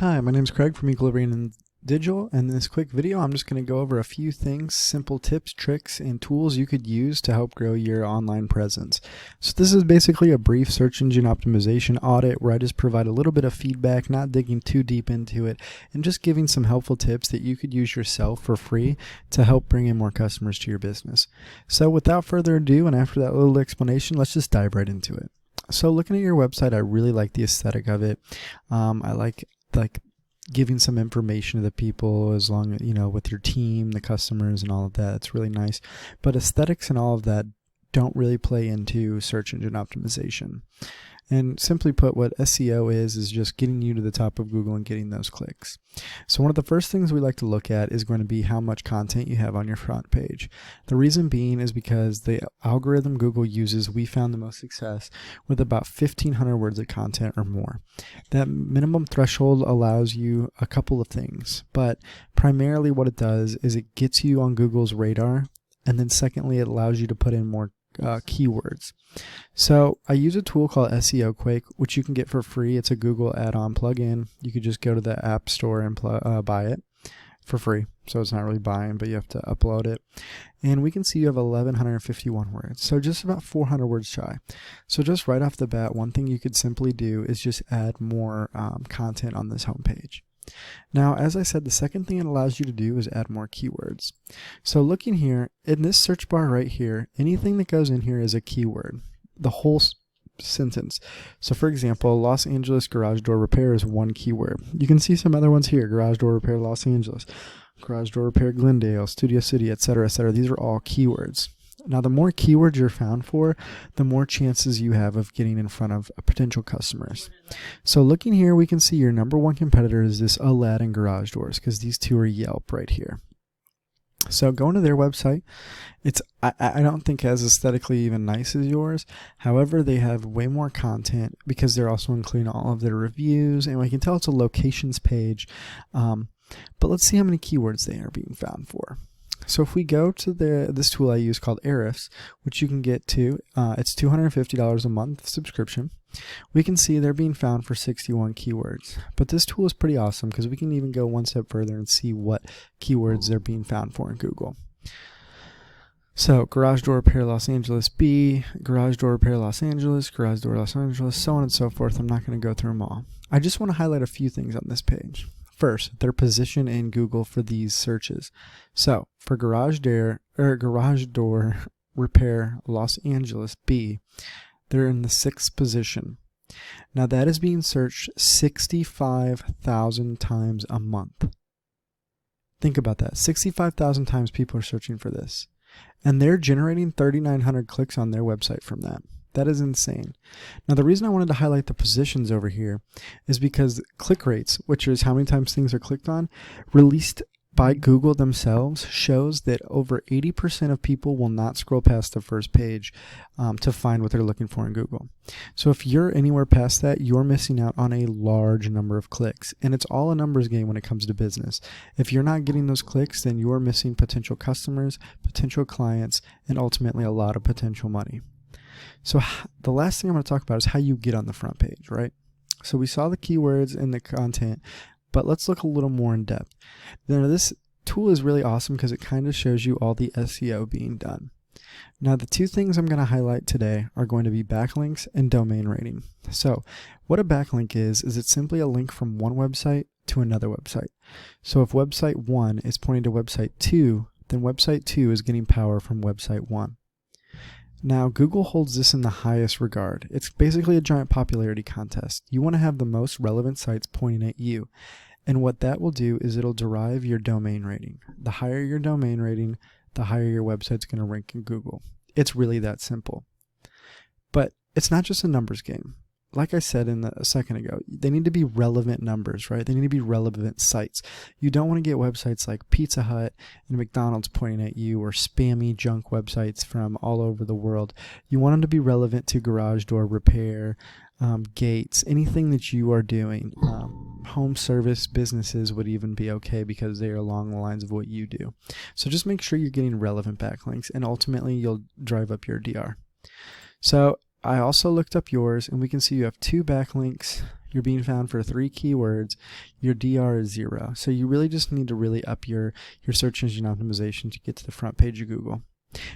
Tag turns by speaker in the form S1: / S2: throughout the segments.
S1: Hi, my name is Craig from Equilibrium Digital, and in this quick video I'm just going to go over a few things, simple tips, tricks, and tools you could use to help grow your online presence. So this is basically a brief search engine optimization audit where I just provide a little bit of feedback, not digging too deep into it, and just giving some helpful tips that you could use yourself for free to help bring in more customers to your business. So without further ado, and after that little explanation, let's just dive right into it. So looking at your website, I really like the aesthetic of it. I like giving some information to the people, as long as, with your team, the customers, and all of that. It's really nice. But aesthetics and all of that don't really play into search engine optimization. And simply put, what SEO is just getting you to the top of Google and getting those clicks. So one of the first things we like to look at is going to be how much content you have on your front page. The reason being is because the algorithm Google uses, we found the most success with about 1,500 words of content or more. That minimum threshold allows you a couple of things, but primarily what it does is it gets you on Google's radar, and then secondly, it allows you to put in more keywords. So I use a tool called SEO Quake, which you can get for free. It's a Google add-on plugin. You could just go to the App Store and buy it for free. So it's not really buying, but you have to upload it. And we can see you have 1,151 words. So just about 400 words shy. So just right off the bat, one thing you could simply do is just add more content on this homepage. Now, as I said, the second thing it allows you to do is add more keywords. So looking here, in this search bar right here, anything that goes in here is a keyword. The whole sentence. So for example, Los Angeles garage door repair is one keyword. You can see some other ones here: garage door repair Los Angeles, garage door repair Glendale, Studio City, etc., etc. These are all keywords. Now, the more keywords you're found for, the more chances you have of getting in front of potential customers. So looking here, we can see your number one competitor is this Aladdin Garage Doors, because these two are Yelp right here. So going to their website, I don't think as aesthetically even nice as yours. However, they have way more content because they're also including all of their reviews, and we can tell it's a locations page. But let's see how many keywords they are being found for. So if we go to this tool I use called Ahrefs, which you can get to, it's $250 a month subscription. We can see they're being found for 61 keywords. But this tool is pretty awesome because we can even go one step further and see what keywords they're being found for in Google. So garage door repair Los Angeles B, garage door repair Los Angeles, garage door Los Angeles, so on and so forth. I'm not going to go through them all. I just want to highlight a few things on this page. First, their position in Google for these searches. So for garage door repair Los Angeles B, they're in the 6th position. Now that is being searched 65,000 times a month. Think about that. 65,000 times people are searching for this. And they're generating 3,900 clicks on their website from that. That is insane. Now, the reason I wanted to highlight the positions over here is because click rates, which is how many times things are clicked on, released by Google themselves, shows that over 80% of people will not scroll past the first page to find what they're looking for in Google. So if you're anywhere past that, you're missing out on a large number of clicks. And it's all a numbers game when it comes to business. If you're not getting those clicks, then you're missing potential customers, potential clients, and ultimately a lot of potential money. So the last thing I'm going to talk about is how you get on the front page, right? So we saw the keywords and the content, but let's look a little more in depth. Now, this tool is really awesome because it kind of shows you all the SEO being done. Now, the two things I'm going to highlight today are going to be backlinks and domain rating. So what a backlink is it's simply a link from one website to another website. So if website 1 is pointing to website 2, then website 2 is getting power from website 1. Now, Google holds this in the highest regard. It's basically a giant popularity contest. You want to have the most relevant sites pointing at you. And what that will do is it'll derive your domain rating. The higher your domain rating, the higher your website's going to rank in Google. It's really that simple. But it's not just a numbers game. Like I said a second ago, they need to be relevant numbers, right? They need to be relevant sites. You don't want to get websites like Pizza Hut and McDonald's pointing at you, or spammy junk websites from all over the world. You want them to be relevant to garage door repair, gates, anything that you are doing. Home service businesses would even be okay because they are along the lines of what you do. So just make sure you're getting relevant backlinks, and ultimately you'll drive up your DR. So I also looked up yours, and we can see you have 2 backlinks. you're being found for 3 keywords, your DR is 0. So you really just need to really up your search engine optimization to get to the front page of Google.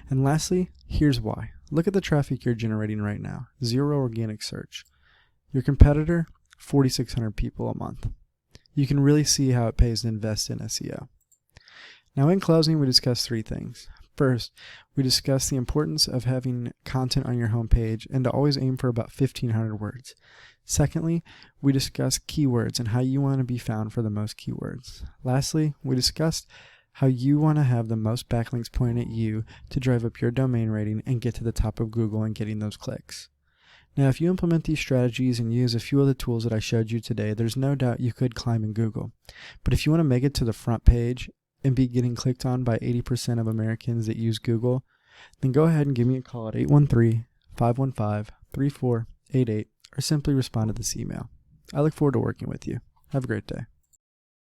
S1: And lastly, here's why. Look at the traffic you're generating right now. 0 organic search. Your competitor, 4,600 people a month. You can really see how it pays to invest in SEO. Now in closing, we discussed 3 things. First, we discussed the importance of having content on your homepage and to always aim for about 1,500 words. Secondly, we discussed keywords and how you want to be found for the most keywords. Lastly, we discussed how you want to have the most backlinks pointing at you to drive up your domain rating and get to the top of Google and getting those clicks. Now, if you implement these strategies and use a few of the tools that I showed you today, there's no doubt you could climb in Google. But if you want to make it to the front page and be getting clicked on by 80% of Americans that use Google, then go ahead and give me a call at 813-515-3488 or simply respond to this email. I look forward to working with you. Have a great day.